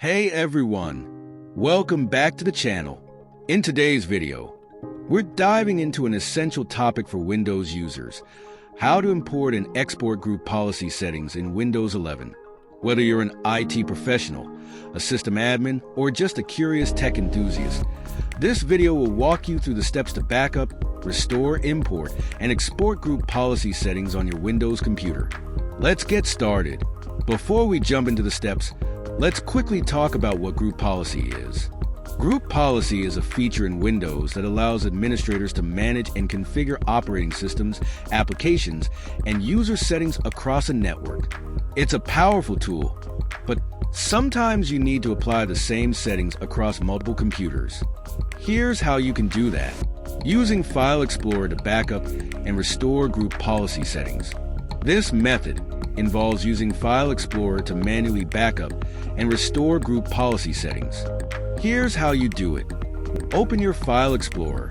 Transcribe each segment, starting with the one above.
Hey everyone, welcome back to the channel. In today's video, we're diving into an essential topic for Windows users: how to import and export group policy settings in Windows 11. Whether you're an IT professional, a system admin, or just a curious tech enthusiast, this video will walk you through the steps to backup, restore, import, and export group policy settings on your Windows computer. Let's get started. Before we jump into the steps, let's quickly talk about what group policy is. Group policy is a feature in Windows that allows administrators to manage and configure operating systems, applications, and user settings across a network. It's a powerful tool, but sometimes you need to apply the same settings across multiple computers. Here's how you can do that: using File Explorer to backup and restore group policy settings. This method involves using File Explorer to manually backup and restore group policy settings. Here's how you do it. Open your File Explorer.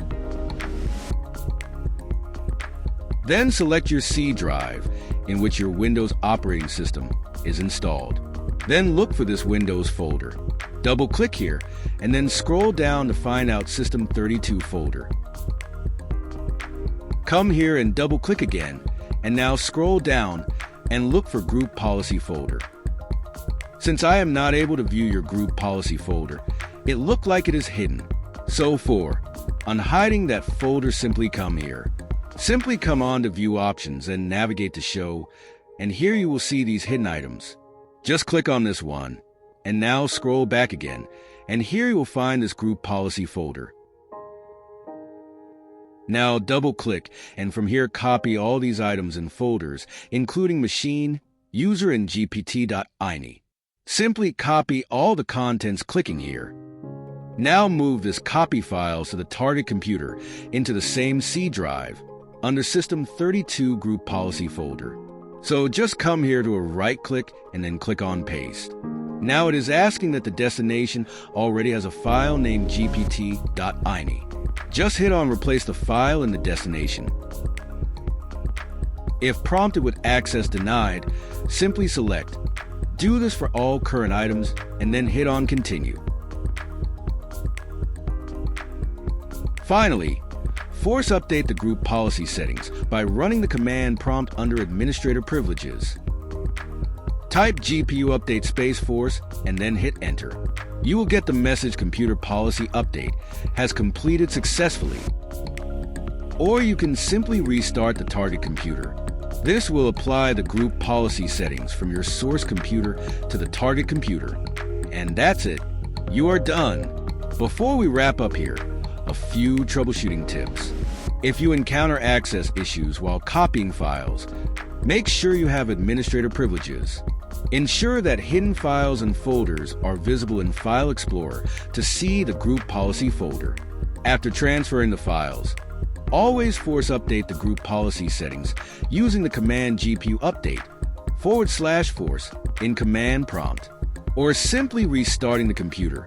Then select your C drive in which your Windows operating system is installed. Then look for this Windows folder. Double-click here and then scroll down to find out System32 folder. Come here and double-click again, and now scroll down and look for Group Policy folder. Since I am not able to view your Group Policy folder, it looked like it is hidden. So for unhiding that folder, simply come here. Simply come on to View Options and navigate to Show, and here you will see these hidden items. Just click on this one, and now scroll back again, and here you will find this Group Policy folder. Now double-click, and from here copy all these items and folders, including machine, user, and gpt.ini. Simply copy all the contents clicking here. Now move this copy files to the target computer into the same C drive under System32 Group Policy folder. So just come here to a right-click and then click on Paste. Now it is asking that the destination already has a file named gpt.ini. Just hit on Replace the file in the destination. If prompted with access denied, simply select. Do this for all current items and then hit on Continue. Finally, force update the group policy settings by running the command prompt under Administrator Privileges. Type GPU update space force and then hit Enter. You will get the message Computer Policy Update has completed successfully. Or you can simply restart the target computer. This will apply the group policy settings from your source computer to the target computer. And that's it. You are done. Before we wrap up here, a few troubleshooting tips. If you encounter access issues while copying files, make sure you have administrator privileges. Ensure that hidden files and folders are visible in File Explorer to see the group policy folder. After transferring the files, always force update the group policy settings using the command GPU update /force in command prompt, or simply restarting the computer.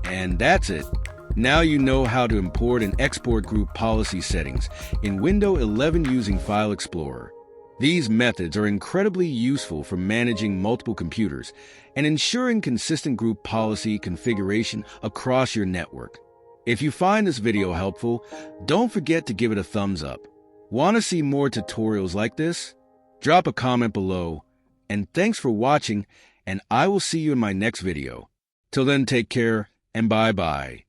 And that's it. Now you know how to import and export group policy settings in Windows 11 using File Explorer. These methods are incredibly useful for managing multiple computers and ensuring consistent group policy configuration across your network. If you find this video helpful, don't forget to give it a thumbs up. Want to see more tutorials like this? Drop a comment below. And thanks for watching, and I will see you in my next video. Till then, take care and bye-bye.